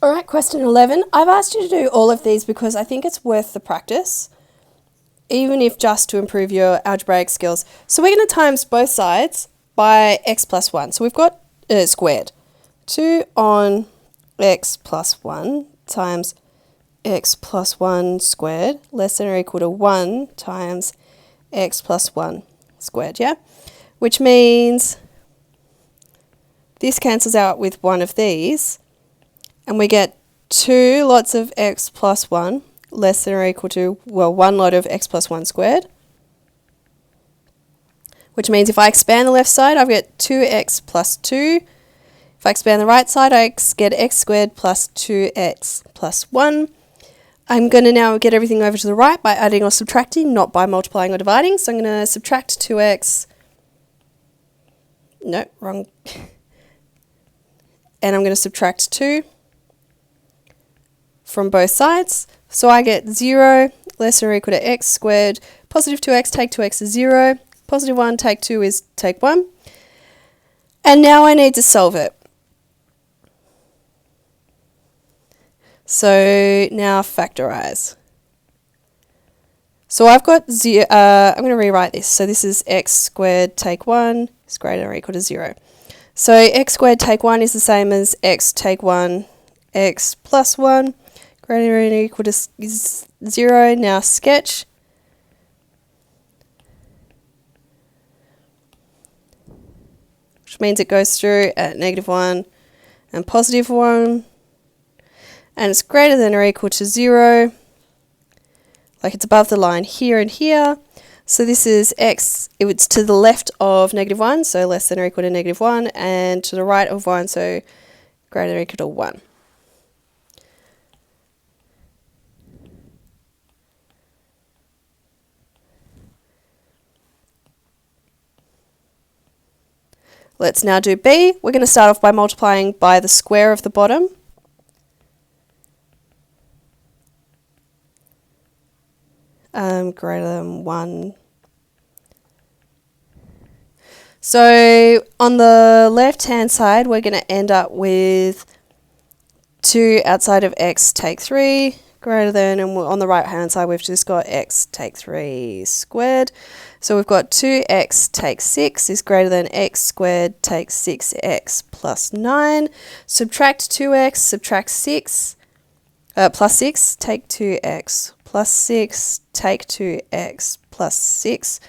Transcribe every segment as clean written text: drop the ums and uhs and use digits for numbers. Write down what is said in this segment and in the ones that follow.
All right, question 11. I've asked you to do all of these because I think it's worth the practice, even if just to improve your algebraic skills. So we're going to times both sides by x plus 1. So we've got squared. 2 on x plus 1 times x plus 1 squared less than or equal to 1 times x plus 1 squared, yeah? Which means this cancels out with one of these, and we get 2 lots of x plus 1 less than or equal to, well, 1 lot of x plus 1 squared. Which means if I expand the left side, I get 2x plus 2. If I expand the right side, I get x squared plus 2x plus 1. I'm going to now get everything over to the right by adding or subtracting, not by multiplying or dividing. So I'm going to subtract 2x. No, wrong. And I'm going to subtract 2 from both sides. So I get 0 less than or equal to x squared. Positive 2x, take 2x is 0. Positive 1, take 2 is take 1. And now I need to solve it. So now factorize. So I've got 0, I'm going to rewrite this. So this is x squared take 1 is greater than or equal to 0. So x squared take 1 is the same as x take 1 x plus 1 greater than or equal to 0. Now sketch. Which means it goes through at -1 and +1. And it's greater than or equal to 0, like it's above the line here and here. So this is x, it's to the left of -1, so less than or equal to -1, and to the right of 1, so greater than or equal to 1. Let's now do b. We're going to start off by multiplying by the square of the bottom. Greater than 1. So on the left hand side we're going to end up with 2 outside of x take 3 greater than, and on the right hand side we've just got x take 3 squared. So we've got 2x take 6 is greater than x squared take 6x plus 9. Subtract 2x, subtract 6, plus 6, take 2x plus 6, take 2x plus 6.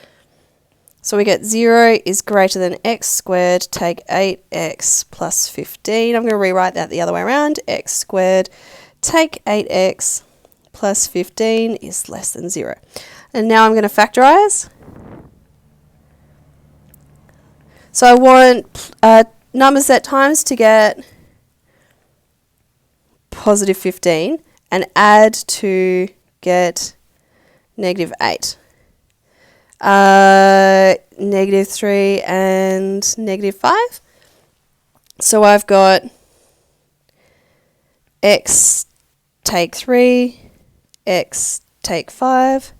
So we get 0 is greater than x squared, take 8x plus 15. I'm going to rewrite that the other way around. X squared, take 8x plus 15 is less than 0. And now I'm going to factorize. So I want numbers that times to get positive 15 and add to get -8. -3 and -5. So I've got x take 3, x take 5,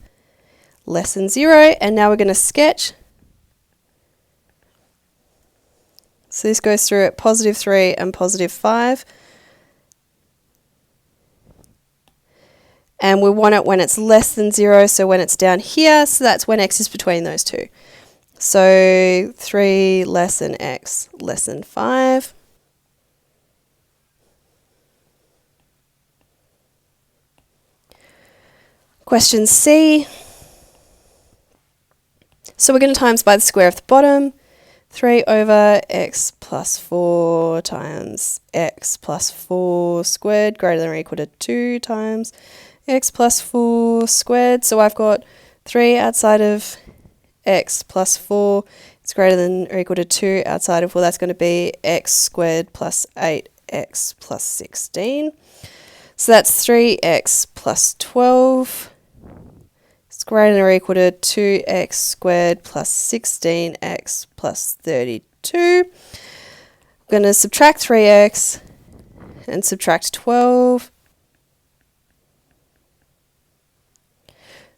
less than 0. And now we're going to sketch. So this goes through at +3 and +5. And we want it when it's less than 0, so when it's down here, so that's when x is between those two. So 3 less than x less than 5. Question C. So we're going to times by the square of the bottom. 3 over x plus 4 times x plus 4 squared greater than or equal to 2 times x plus 4 squared. So I've got 3 outside of x plus 4. It's greater than or equal to 2 outside of, well, that's going to be x squared plus 8x plus 16. So that's 3x plus 12. It's greater than or equal to 2x squared plus 16x plus 32. I'm going to subtract 3x and subtract 12.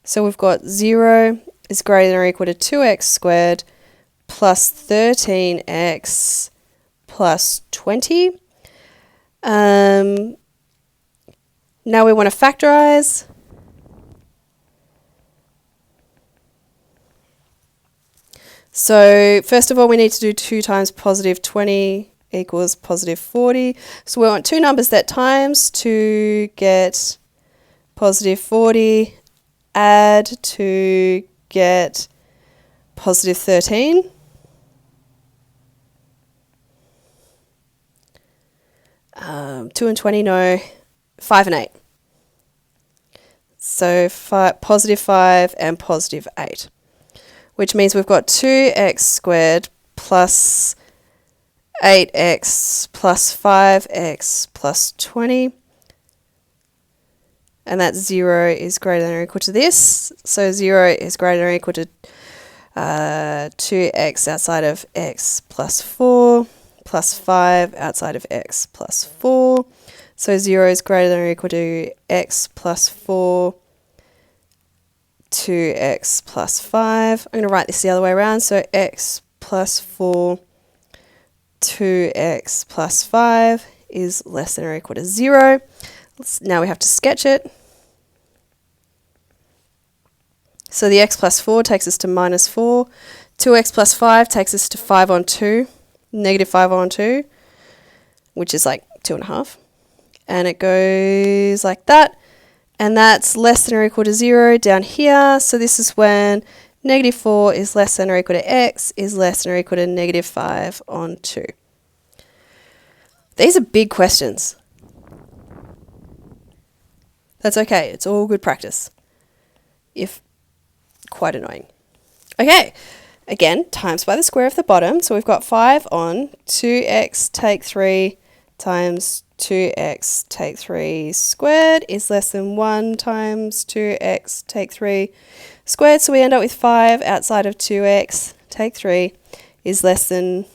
So we've got 0 is greater than or equal to 2x squared plus 13x plus 20. Now we want to factorize. So first of all, we need to do 2 times positive 20 equals positive 40. So we want two numbers that times to get positive 40, add to get positive 13. Two and 20, no. 5 and 8. So positive 5 and positive 8. Which means we've got 2x squared plus 8x plus 5x plus 20. And that 0 is greater than or equal to this. So 0 is greater than or equal to 2x outside of x plus 4 plus 5 outside of x plus 4. So 0 is greater than or equal to x plus 4 2x plus 5. I'm going to write this the other way around. So x plus 4 2x plus 5 is less than or equal to 0. Now we have to sketch it. So the x plus 4 takes us to minus 4. 2x plus 5 takes us to 5 on 2. Negative 5 on 2, which is like 2.5. And it goes like that. And that's less than or equal to 0 down here. So this is when negative 4 is less than or equal to x is less than or equal to negative 5 on 2. These are big questions. That's okay. It's all good practice, if quite annoying. Okay, again, times by the square of the bottom. So we've got 5 on 2x take 3 times 2x take 3 squared is less than 1 times 2x take 3 squared. So we end up with 5 outside of 2x take 3 is less than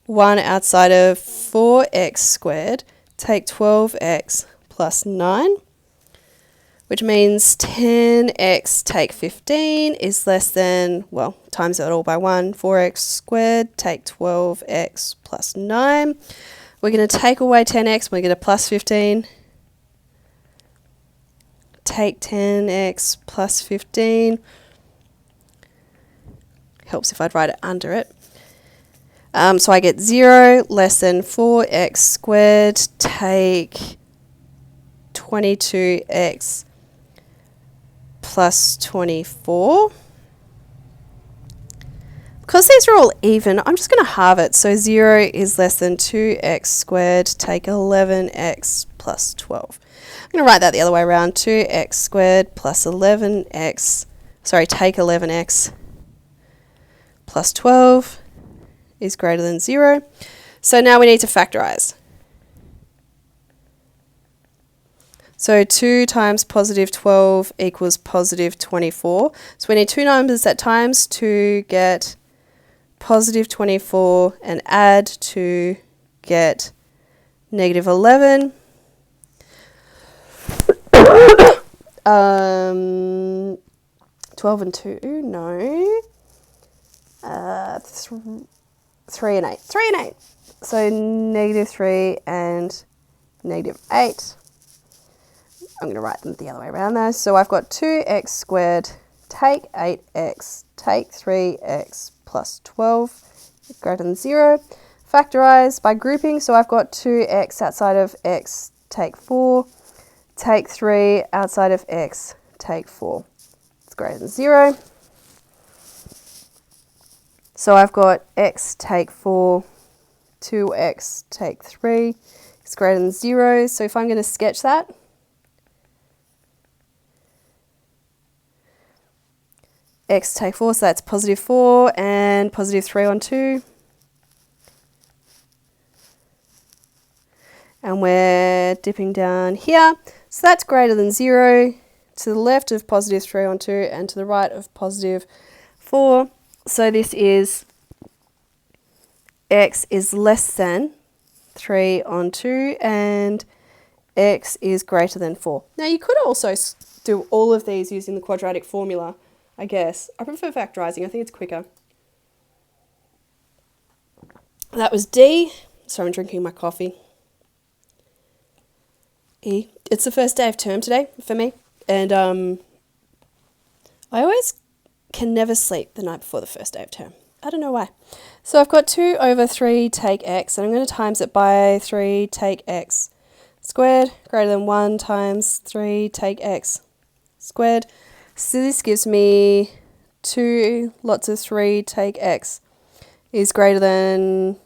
1 outside of 4x squared take 12x plus 9, which means 10x take 15 is less than, well, times it all by 1, 4x squared take 12x plus 9. We're going to take away 10x, we're going to get a plus 15. Take 10x plus 15. Helps if I'd write it under it. So I get 0 less than 4x squared take 22x plus 24. Because these are all even, I'm just going to halve it. So 0 is less than 2x squared take 11x plus 12. I'm going to write that the other way around. 2x squared plus 11x, take 11x plus 12 is greater than 0. So now we need to factorize. So 2 times positive 12 equals positive 24. So we need two numbers that times to get positive 24 and add to get negative 11. 12 and 2, no. 3 and 8. 3 and 8. So negative 3 and negative 8. I'm going to write them the other way around there. So I've got 2x squared take 8x take 3x plus 12 greater than 0. Factorize by grouping. So I've got 2x outside of x take 4. Take 3 outside of x take 4. It's greater than 0. So I've got x take 4, 2x take 3 is greater than 0. So if I'm going to sketch that, x take 4, so that's positive 4 and positive 3 on 2. And we're dipping down here. So that's greater than 0 to the left of positive 3 on 2 and to the right of positive 4. So this is x is less than 3 on 2 and x is greater than 4. Now you could also do all of these using the quadratic formula, I guess. I prefer factorising, I think it's quicker. That was D. Sorry, I'm drinking my coffee. E. It's the first day of term today for me, and I always can never sleep the night before the first day of term. I don't know why. So I've got 2 over 3 take x, and I'm going to times it by 3 take x squared greater than 1 times 3 take x squared. So this gives me 2 lots of 3 take x is greater than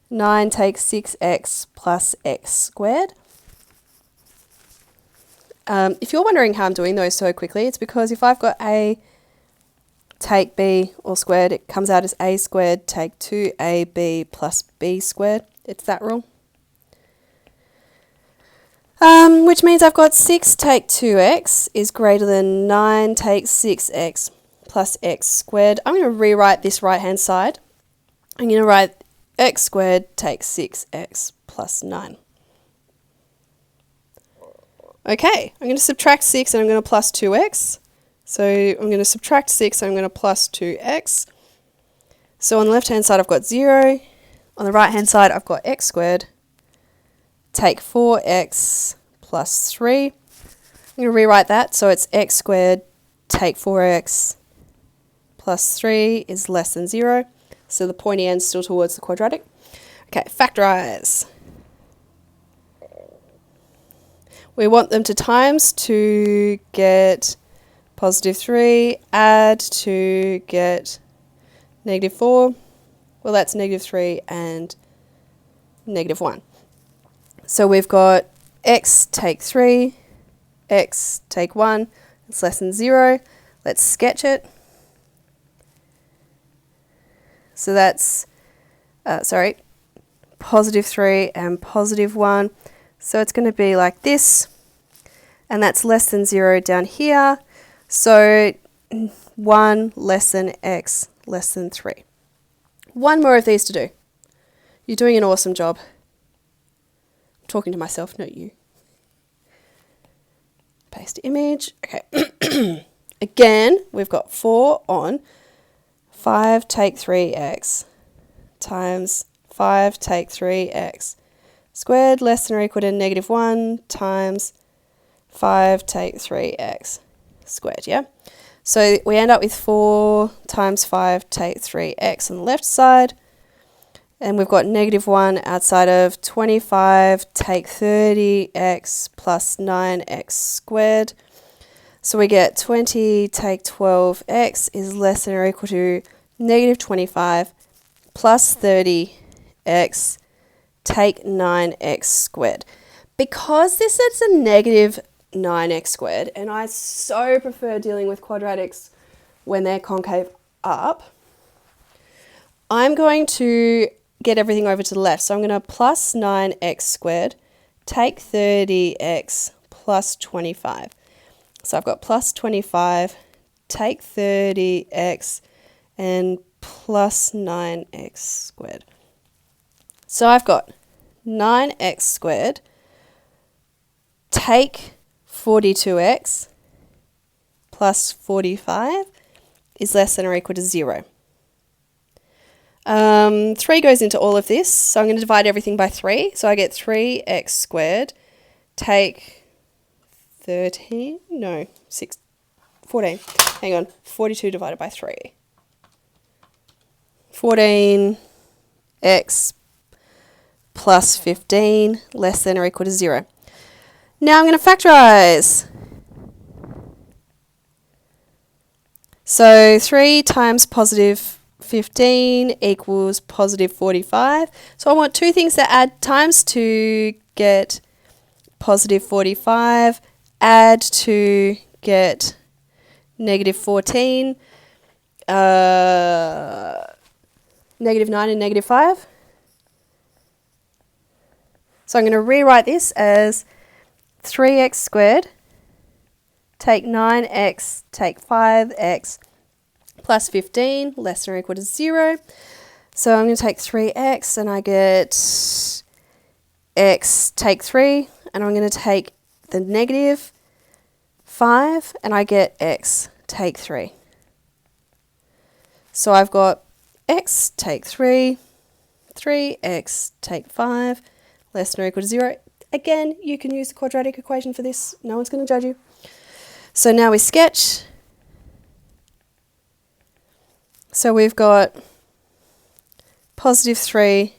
9 take 6x plus x squared. If you're wondering how I'm doing those so quickly, it's because if I've got a take b all squared, it comes out as a squared take 2ab plus b squared. It's that rule. Which means I've got 6 take 2x is greater than 9 take 6x plus x squared. I'm going to rewrite this right-hand side. I'm going to write x squared take 6x plus 9. Okay, I'm going to subtract 6 and I'm going to plus 2x. So I'm going to subtract 6 and I'm going to plus 2x. So on the left-hand side I've got 0. On the right-hand side I've got x squared take 4x plus 3. I'm going to rewrite that so it's x squared take 4x plus 3 is less than 0. So the pointy end's still towards the quadratic. Okay, factorise. We want them to times to get positive 3, add to get negative 4. Well, that's negative 3 and negative 1. So we've got x take 3, x take 1. It's less than 0. Let's sketch it. So that's, positive 3 and positive 1. So it's going to be like this, and that's less than 0 down here. So 1 less than x less than 3. One more of these to do. You're doing an awesome job. I'm talking to myself, not you. Paste image. Okay. Again, we've got 4 on 5 take 3x times 5 take 3x squared less than or equal to negative 1 times 5 take 3x squared, yeah? So we end up with 4 times 5 take 3x on the left side, and we've got negative 1 outside of 25 take 30x plus 9x squared. So we get 20 take 12x is less than or equal to negative 25 plus 30x take 9x squared. Because this is a negative 9x squared, and I so prefer dealing with quadratics when they're concave up, I'm going to get everything over to the left. So I'm going to plus 9x squared take 30x plus 25. So I've got plus 25 take 30x and plus 9x squared. So I've got 9x squared take 42x plus 45 is less than or equal to 0. 3 goes into all of this, so I'm going to divide everything by 3. So I get 3x squared take 14. Hang on, 42 divided by 3. 14x plus 15 less than or equal to 0. Now I'm going to factorise. So 3 times positive 15 equals positive 45. So I want two things to add times to get positive 45, add to get negative 14, negative 9 and negative 5. So I'm going to rewrite this as 3x squared take 9x take 5x plus 15 less than or equal to 0. So I'm going to take 3x and I get x take 3, and I'm going to take the negative 5 and I get x take 3. So I've got x take 3, 3x take 5 less than or equal to 0. Again, you can use the quadratic equation for this. No one's going to judge you. So now we sketch. So we've got positive 3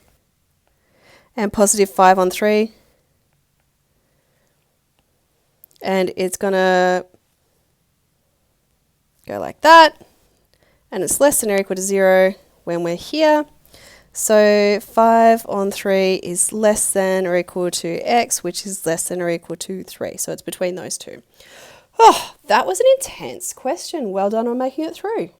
and positive 5 on 3. And it's going to go like that. And it's less than or equal to 0 when we're here. So 5 on 3 is less than or equal to x, which is less than or equal to 3. So it's between those two. Oh, that was an intense question. Well done on making it through.